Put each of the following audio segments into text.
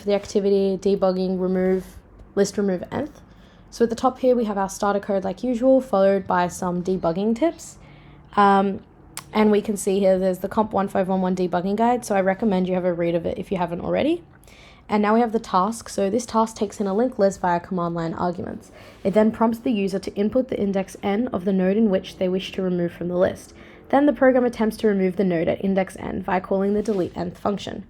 For the activity, debugging, list remove nth. So at the top here, we have our starter code like usual, followed by some debugging tips. And we can see here there's the comp 1511 debugging guide, so I recommend you have a read of it if you haven't already. And now we have the task. So this task takes in a linked list via command line arguments. It then prompts the user to input the index n of the node in which they wish to remove from the list. Then the program attempts to remove the node at index n via calling the delete nth function.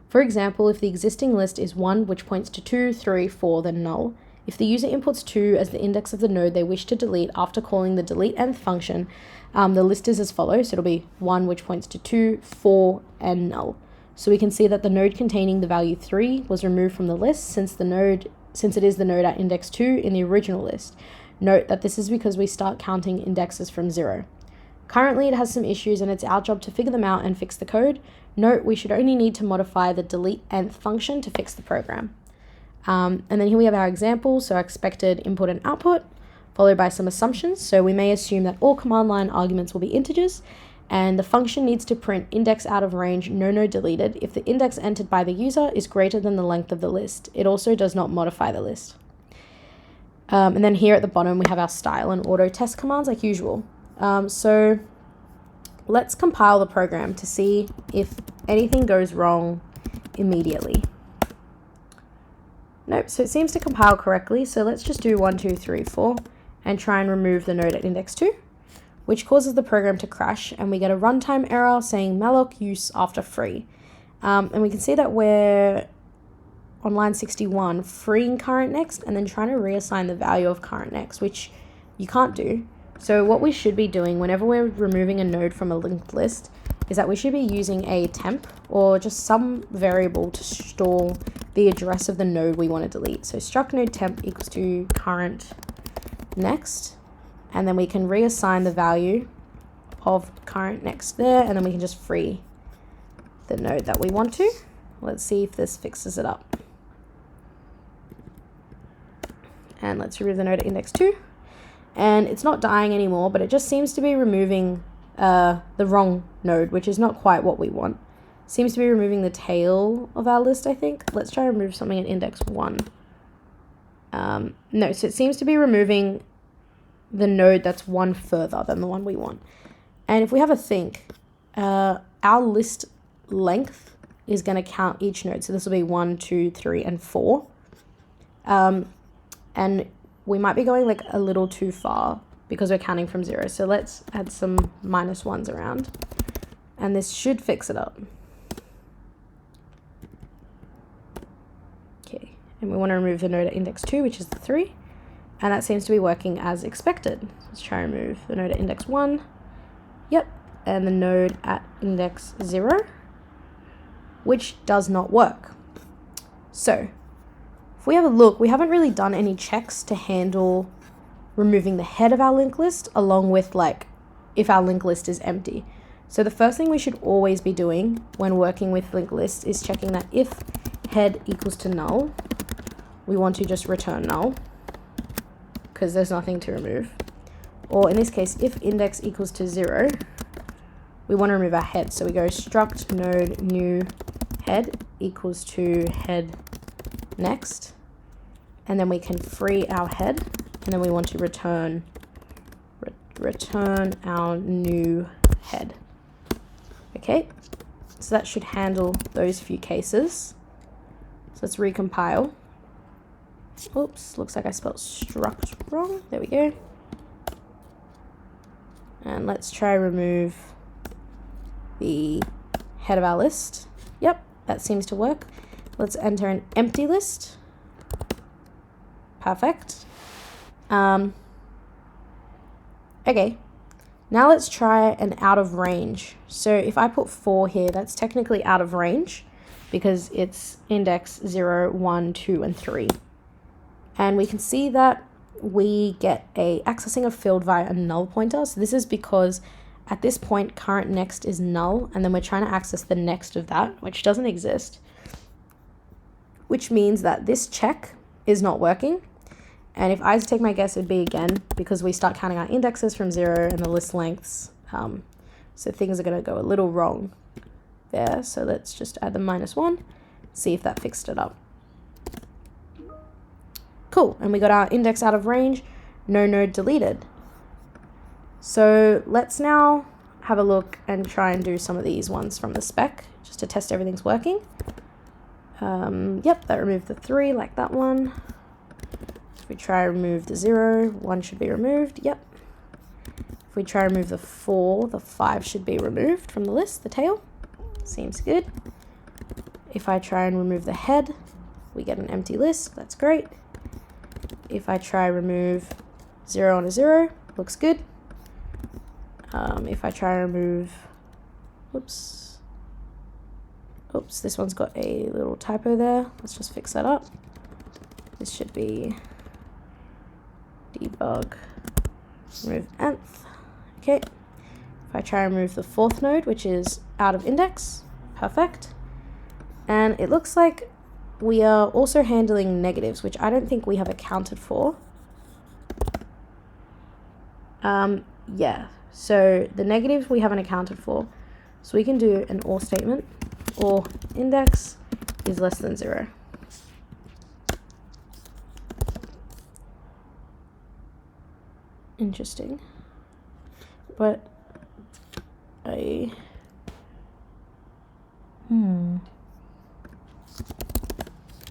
For example, if the existing list is 1, which points to 2, 3, 4, then null. If the user inputs 2 as the index of the node they wish to delete after calling the delete nth function, the list is as follows. So it'll be 1, which points to 2, 4, and null. So we can see that the node containing the value 3 was removed from the list since it is the node at index 2 in the original list. Note that this is because we start counting indexes from 0. Currently it has some issues and it's our job to figure them out and fix the code. Note we should only need to modify the delete nth function to fix the program. And then here we have our example, so our expected input and output, followed by some assumptions. So we may assume that all command line arguments will be integers, and the function needs to print index out of range, no node deleted, if the index entered by the user is greater than the length of the list. It also does not modify the list. And then here at the bottom, we have our style and auto test commands like usual. So let's compile the program to see if anything goes wrong immediately. Nope, so it seems to compile correctly. So let's just do 1, 2, 3, 4 and try and remove the node at index 2, which causes the program to crash, and we get a runtime error saying malloc use after free. And we can see that we're on line 61 freeing current next and then trying to reassign the value of current next, which you can't do. So what we should be doing whenever we're removing a node from a linked list is that we should be using a temp or just some variable to store the address of the node we want to delete. So struct node temp equals to current next, and then we can reassign the value of current next there, and then we can just free the node that we want to. Let's see if this fixes it up. And let's remove the node at index 2. And it's not dying anymore, but it just seems to be removing the wrong node, which is not quite what we want. Seems to be removing the tail of our list, I think. Let's try to remove something at index 1. No, so it seems to be removing the node that's one further than the one we want. And if we have a think, our list length is going to count each node. So this will be 1, 2, 3, and 4. And we might be going like a little too far because we're counting from 0. So let's add some -1s around, and this should fix it up. Okay, and we want to remove the node at index 2, which is the 3, and that seems to be working as expected. Let's try and remove the node at index 1. Yep, and the node at index 0, which does not work. So if we have a look, we haven't really done any checks to handle removing the head of our linked list along with like if our linked list is empty. So the first thing we should always be doing when working with linked lists is checking that if head equals to null, we want to just return null because there's nothing to remove. Or in this case, if index equals to 0, we want to remove our head. So we go struct node new head equals to head next, and then we can free our head, and then we want to return our new head. Okay, so that should handle those few cases. So let's recompile. Oops, looks like I spelled struct wrong. There we go. And let's try remove the head of our list. Yep, that seems to work. Let's enter an empty list. Perfect. Okay, now let's try an out of range. So if I put 4 here, that's technically out of range because it's index 0, 1, 2, and 3. And we can see that we get a accessing of field via a null pointer. So this is because at this point, current next is null, and then we're trying to access the next of that, which doesn't exist, which means that this check is not working. And if I was to take my guess, it would be again, because we start counting our indexes from 0 and the list lengths. So things are going to go a little wrong there. So let's just add the -1, see if that fixed it up. Cool, and we got our index out of range, no node deleted. So let's now have a look and try and do some of these ones from the spec, just to test everything's working. Yep, that removed the 3 like that one. If we try to remove the 0, 1 should be removed, yep. If we try to remove the 4, the 5 should be removed from the list, the tail. Seems good. If I try and remove the head, we get an empty list, that's great. If I try remove 0 on a 0, looks good. If I try and remove, oops, this one's got a little typo there. Let's just fix that up. This should be debug remove nth. Okay. If I try and remove the 4th node, which is out of index, perfect. And it looks like we are also handling negatives, which I don't think we have accounted for. Yeah, so the negatives we haven't accounted for. So we can do an OR statement, or index is less than 0. Interesting. But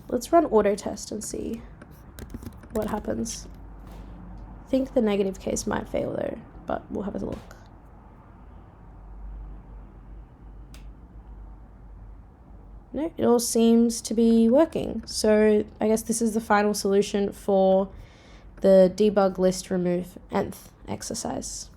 let's run auto test and see what happens. I think the negative case might fail though, but we'll have a look. No, it all seems to be working. So I guess this is the final solution for the debug list remove nth exercise.